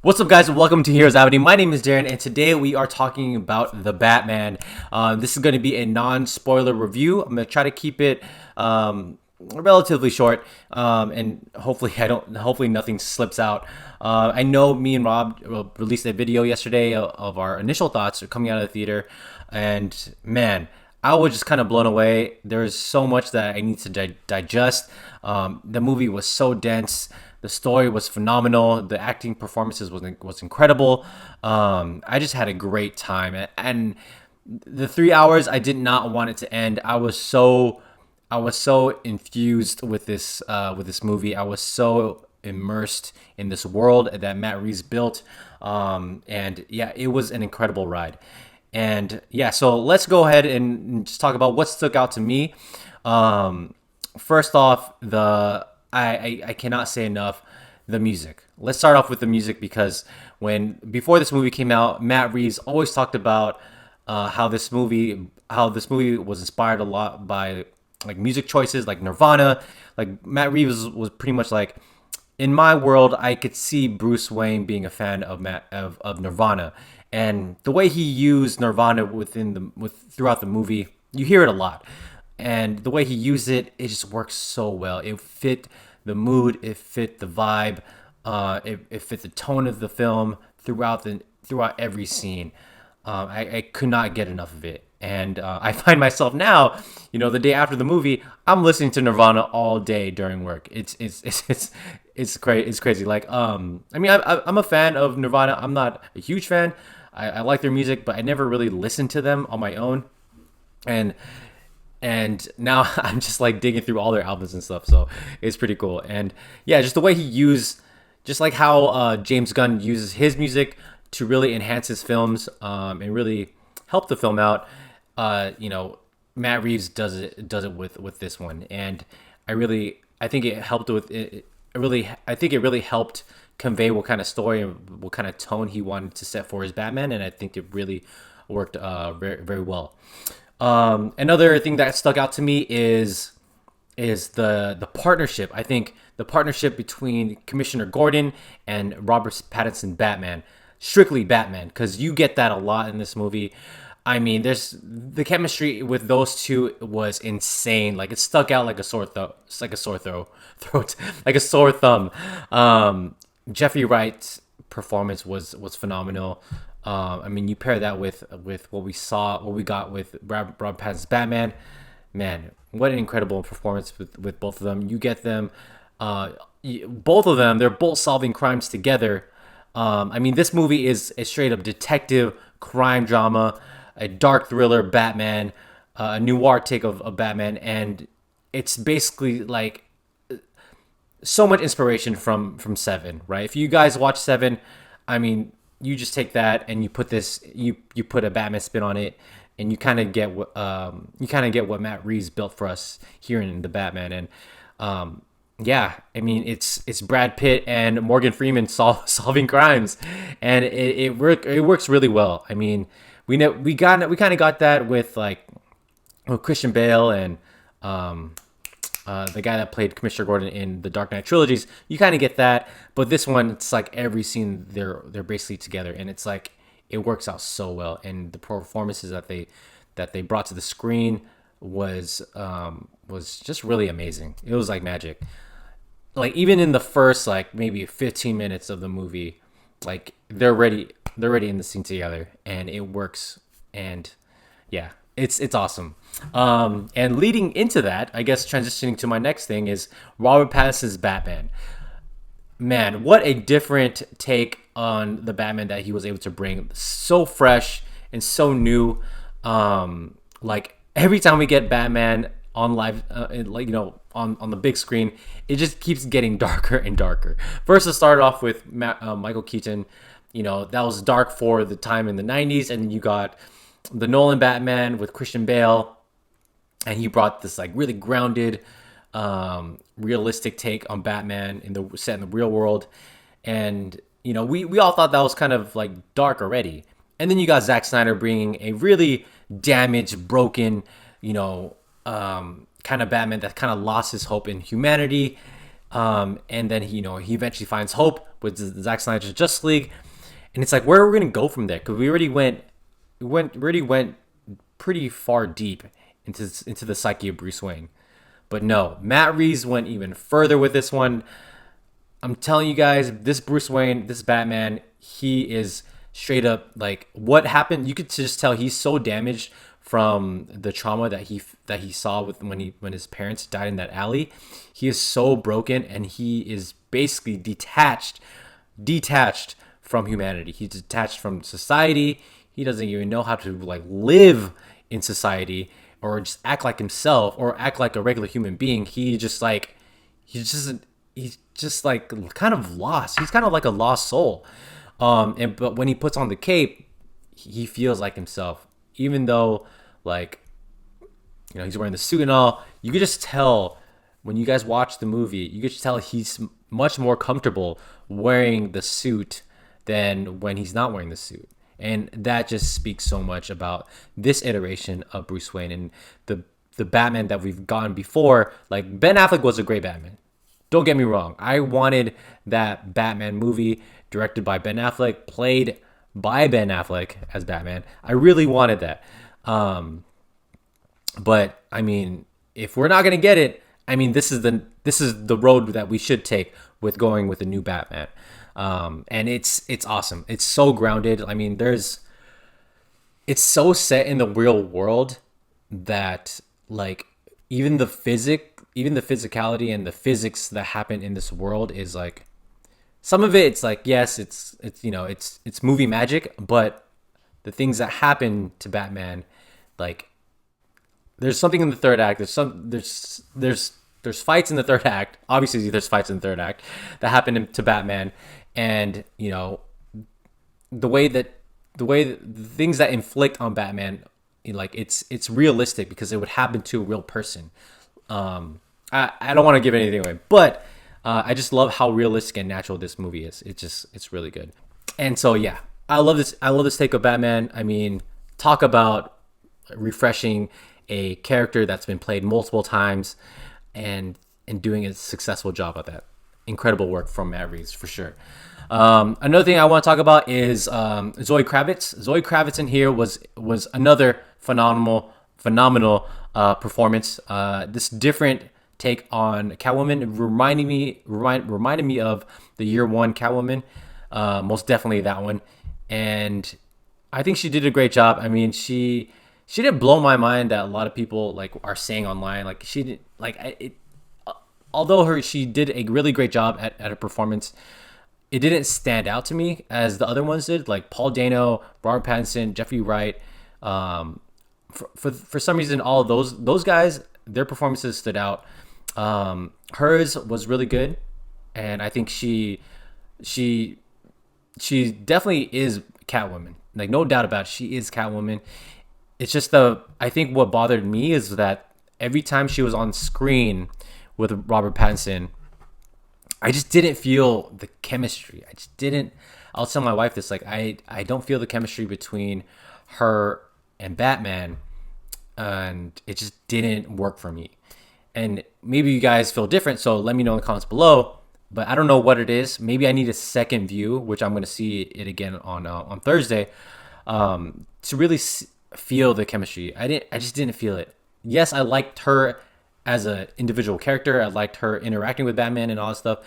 What's up, guys? Welcome to Heroes Avenue. My name is Darren, and today we are talking about the Batman. This is going to be a non-spoiler review. I'm going to try to keep it relatively short, and hopefully nothing slips out. I know me and Rob released a video yesterday of our initial thoughts coming out of the theater, and man, I was just kind of blown away. There's so much that I need to digest. The movie was so dense. The story was phenomenal. The acting performances was incredible. I just had a great time, and the 3 hours I did not want it to end. I was so infused with this movie. I was so immersed in this world that Matt Reeves built, and yeah, it was an incredible ride. And yeah, so let's go ahead and just talk about what stuck out to me. First off, I cannot say enough, the music. Let's start off with the music because before this movie came out, Matt Reeves always talked about how this movie was inspired a lot by like music choices like Nirvana. Like Matt Reeves was pretty much like, in my world, I could see Bruce Wayne being a fan of Nirvana, and the way he used Nirvana throughout the movie, you hear it a lot, and the way he used it, it just works so well. It fit the mood, it fit the vibe, it fit the tone of the film throughout every scene. I could not get enough of it. And I find myself now, the day after the movie, I'm listening to Nirvana all day during work. It's crazy. It's crazy. Like, I'm a fan of Nirvana. I'm not a huge fan. I like their music, but I never really listened to them on my own. And now I'm just like digging through all their albums and stuff. So it's pretty cool. And yeah, just the way just like how James Gunn uses his music to really enhance his films, and really help the film out. Matt Reeves does it with this one, and I think it helped with it. I think it really helped convey what kind of story and what kind of tone he wanted to set for his Batman, and I think it really worked very very well. Another thing that stuck out to me is the partnership. I think the partnership between Commissioner Gordon and Robert Pattinson Batman, strictly Batman, because you get that a lot in this movie. I mean, there's the chemistry with those two was insane. Like, it stuck out like a sore throat. It's like a sore throat, like a sore thumb. Jeffrey Wright's performance was phenomenal. I mean, you pair that with what we got with Rob Pattinson's Batman. Man, what an incredible performance with both of them. You get them, both of them. They're both solving crimes together. I mean, this movie is a straight up detective crime drama, a dark thriller Batman, a noir take of Batman, and it's basically like so much inspiration from Seven, right? If you guys watch Seven, I mean, you just take that and you put a Batman spin on it, and you kind of get what Matt Reeves built for us here in the Batman. And yeah, I mean, it's Brad Pitt and Morgan Freeman solving crimes, and it works really well. I mean, we kind of got that with Christian Bale and the guy that played Commissioner Gordon in the Dark Knight trilogies. You kind of get that, but this one, it's like every scene they're basically together, and it's like it works out so well. And the performances that they brought to the screen was just really amazing. It was like magic. Like, even in the first like maybe 15 minutes of the movie, like they're already in the scene together, and it works. And yeah, it's awesome. And leading into that, I guess transitioning to my next thing is Robert Pattinson's Batman. Man, what a different take on the Batman that he was able to bring. So fresh and so new. Like, every time we get Batman on live, on the big screen, it just keeps getting darker and darker. First, it started off with Michael Keaton. That was dark for the time in the 90s, and you got the Nolan Batman with Christian Bale, and he brought this like really grounded, realistic take on Batman set in the real world. And we all thought that was kind of like dark already. And then you got Zack Snyder bringing a really damaged, broken, kind of Batman that kind of lost his hope in humanity. And then he eventually finds hope with Zack Snyder's Justice League, and it's like, where are we gonna go from there? Because we already went pretty far deep into the psyche of Bruce Wayne. But no, Matt Reeves went even further with this one. I'm telling you guys, this Bruce Wayne, this Batman, he is straight up like, what happened. You could just tell he's so damaged from the trauma that he saw when his parents died in that alley. He is so broken, and he is basically detached from humanity. He's detached from society. He doesn't even know how to like live in society or just act like himself or act like a regular human being. He's just like kind of lost. He's kind of like a lost soul. But when he puts on the cape, he feels like himself, even though like, he's wearing the suit and all. You could just tell when you guys watch the movie, you could just tell he's much more comfortable wearing the suit than when he's not wearing the suit. And that just speaks so much about this iteration of Bruce Wayne and the Batman that we've gotten before. Like, Ben Affleck was a great Batman. Don't get me wrong. I wanted that Batman movie directed by Ben Affleck, played by Ben Affleck as Batman. I really wanted that. But I mean, if we're not gonna get it, I mean, this is the road that we should take with going with a new Batman. And it's awesome. It's so grounded. I mean, it's so set in the real world that like even the physicality and the physics that happen in this world is like, some of it's like, yes, it's movie magic, but the things that happen to Batman, like, there's something in the third act. There's fights in the third act. Obviously, there's fights in the third act that happen to Batman, and the things that inflict on Batman, like it's realistic because it would happen to a real person. I don't want to give anything away, but I just love how realistic and natural this movie is. It's really good. And so yeah, I love this take of Batman. I mean, talk about refreshing a character that's been played multiple times and doing a successful job at that. Incredible work from Matt Reeves for sure. Another thing I want to talk about is Zoe Kravitz. Zoe Kravitz in here was another phenomenal performance. This different take on Catwoman reminded me of the year one Catwoman. Most definitely that one. And I think she did a great job. I mean, she didn't blow my mind that a lot of people like are saying online. Like, she didn't like it. Although she did a really great job at her performance, it didn't stand out to me as the other ones did. Like Paul Dano, Robert Pattinson, Jeffrey Wright. For some reason, all of those guys, their performances stood out. Hers was really good, and I think she definitely is Catwoman. Like, no doubt about it, she is Catwoman. It's just I think what bothered me is that every time she was on screen with Robert Pattinson, I just didn't feel the chemistry. I'll tell my wife this, like, I don't feel the chemistry between her and Batman, and it just didn't work for me. And maybe you guys feel different, so let me know in the comments below. But I don't know what it is. Maybe I need a second view, which I'm going to see it again on Thursday, to really feel the chemistry. I just didn't feel it. Yes, I liked her as an individual character. I liked her interacting with Batman and all that stuff.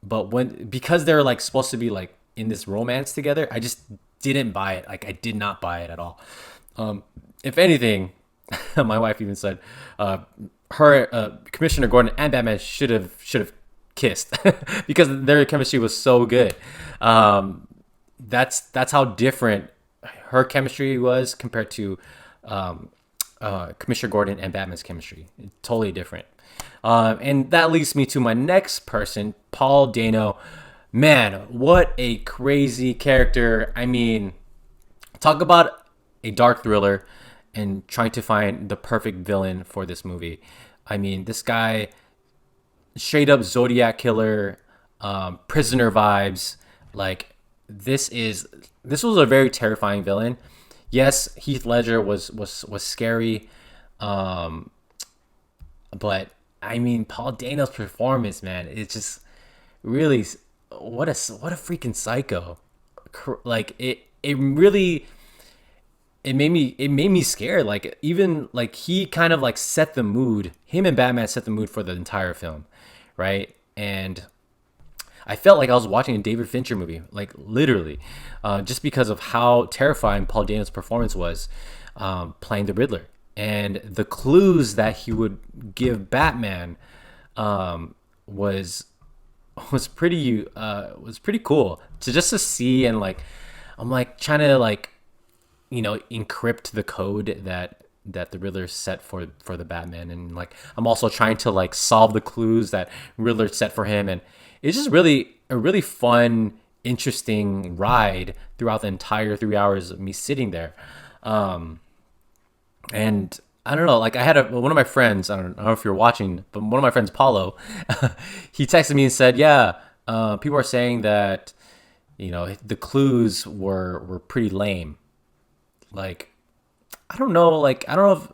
But because they're like supposed to be like in this romance together, I just didn't buy it. Like, I did not buy it at all. If anything, my wife even said Commissioner Gordon and Batman should have kissed because their chemistry was so good. That's how different her chemistry was compared to Commissioner Gordon and Batman's chemistry. Totally different. And that leads me to my next person, Paul Dano. Man, what a crazy character. I mean, talk about a dark thriller and trying to find the perfect villain for this movie. I mean, this guy, straight up Zodiac killer, prisoner vibes. Like, this was a very terrifying villain. Yes, Heath Ledger was scary, but I mean, Paul Dano's performance, man, it's just really what a freaking psycho. Like it really it made me scared. Like even like he kind of like set the mood. Him and Batman set the mood for the entire film, right? And I felt like I was watching a David Fincher movie, like literally, just because of how terrifying Paul Dano's performance was, playing the Riddler, and the clues that he would give Batman, was was pretty cool to just to see. And like I'm like trying to like encrypt the code that the Riddler set for the Batman, and like I'm also trying to like solve the clues that Riddler set for him. And it's just really a really fun, interesting ride throughout the entire 3 hours of me sitting there. And I don't know, like I had one of my friends, I don't know if you're watching, but one of my friends, Paulo, he texted me and said, yeah, people are saying that, the clues were pretty lame. Like, I don't know, like, I don't know if,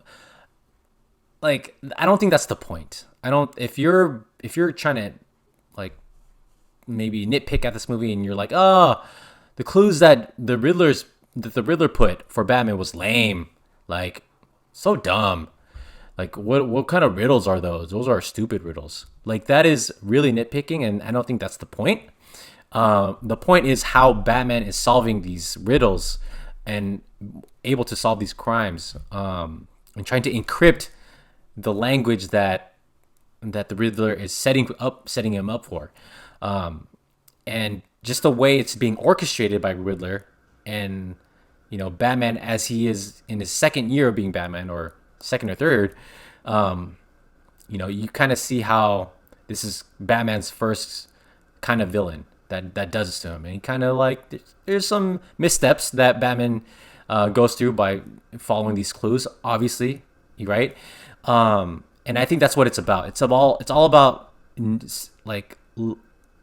like, I don't think that's the point. If you're trying to, like, maybe nitpick at this movie and you're like, oh, the clues that the Riddler put for Batman was lame. Like, so dumb. Like, what kind of riddles are those? Those are stupid riddles. Like, that is really nitpicking, and I don't think that's the point. The point is how Batman is solving these riddles and able to solve these crimes, and trying to encrypt the language that the Riddler is setting him up for, and just the way it's being orchestrated by Riddler. And Batman, as he is in his second year of being Batman, or second or third, you kind of see how this is Batman's first kind of villain that does this to him. And he kind of like, there's some missteps that Batman goes through by following these clues, obviously, right? And I think that's what it's about. It's all about like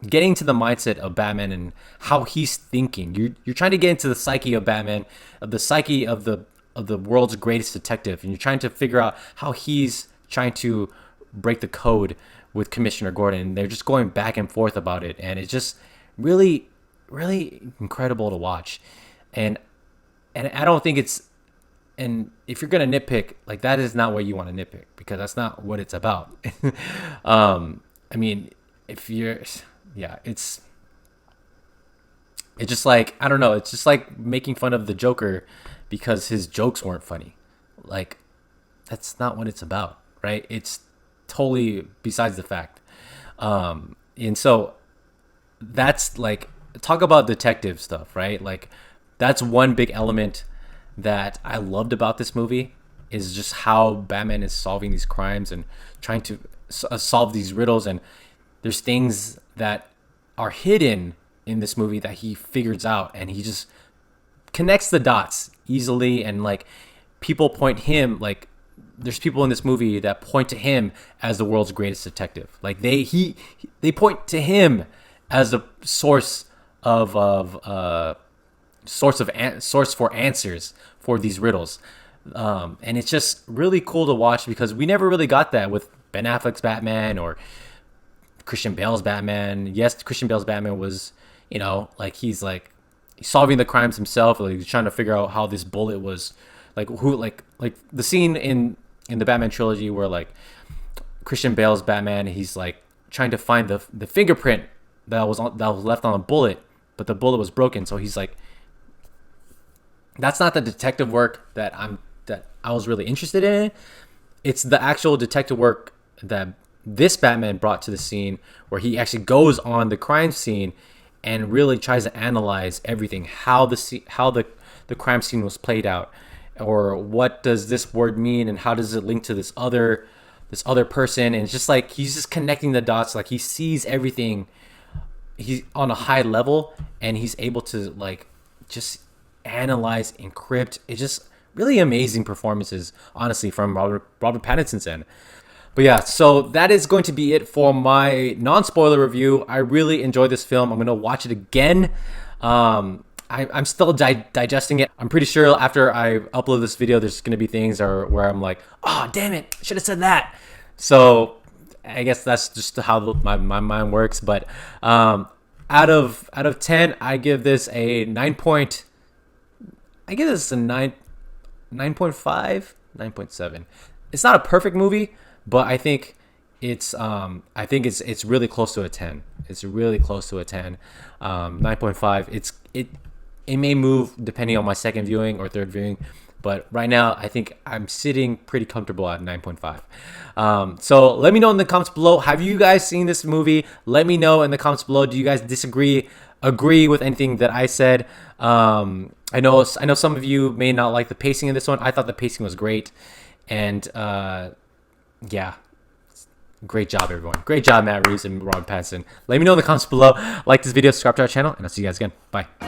getting to the mindset of Batman and how he's thinking. You're trying to get into the psyche of Batman, of the psyche of the world's greatest detective, and you're trying to figure out how he's trying to break the code with Commissioner Gordon. And they're just going back and forth about it, and it's just really, really incredible to watch. And I don't think it's, and if you're gonna nitpick, like, that is not what you want to nitpick, because that's not what it's about. I mean, if you're, yeah, it's just like, I don't know, it's just like making fun of the Joker because his jokes weren't funny. Like, that's not what it's about, right? It's totally besides the fact. And so that's like, talk about detective stuff, right? Like, that's one big element that I loved about this movie, is just how Batman is solving these crimes and trying to solve these riddles. And there's things that are hidden in this movie that he figures out, and he just connects the dots easily. And like, people point him, like, there's people in this movie that point to him as the world's greatest detective. Like, they point to him as a source source for answers for these riddles. And it's just really cool to watch, because we never really got that with Ben Affleck's Batman or Christian Bale's Batman. Yes, Christian Bale's Batman was, like, he's solving the crimes himself. Like, he's trying to figure out how this bullet was, like, who, like the scene in the Batman trilogy where, like, Christian Bale's Batman, he's like trying to find the fingerprint that was left on a bullet, but the bullet was broken. So he's like, that's not the detective work that I was really interested in. It's the actual detective work that this Batman brought to the scene, where he actually goes on the crime scene and really tries to analyze everything, how the crime scene was played out, or what does this word mean, and how does it link to this other person. And it's just like, he's just connecting the dots. Like, he sees everything, he's on a high level, and he's able to like just analyze, encrypt. It's just really amazing performances, honestly, from Robert Pattinson's end. But yeah, so that is going to be it for my non-spoiler review. I really enjoyed this film. I'm going to watch it again. I'm still digesting it. I'm pretty sure after I upload this video, there's going to be things where I'm like, oh, damn it, should have said that. So I guess that's just how my mind works. But out of 10, I give this a 9 point. I give this a 9.5, 9.7. It's not a perfect movie, but I think it's really close to a 10. It's really close to a 10. 9.5. It may move depending on my second viewing or third viewing, but right now I think I'm sitting pretty comfortable at 9.5. So let me know in the comments below. Have you guys seen this movie? Let me know in the comments below. Do you guys agree with anything that I said? I know some of you may not like the pacing in this one. I thought the pacing was great, and yeah. Great job, everyone. Great job, Matt Reeves and Robert Pattinson. Let me know in the comments below. Like this video, subscribe to our channel, and I'll see you guys again. Bye.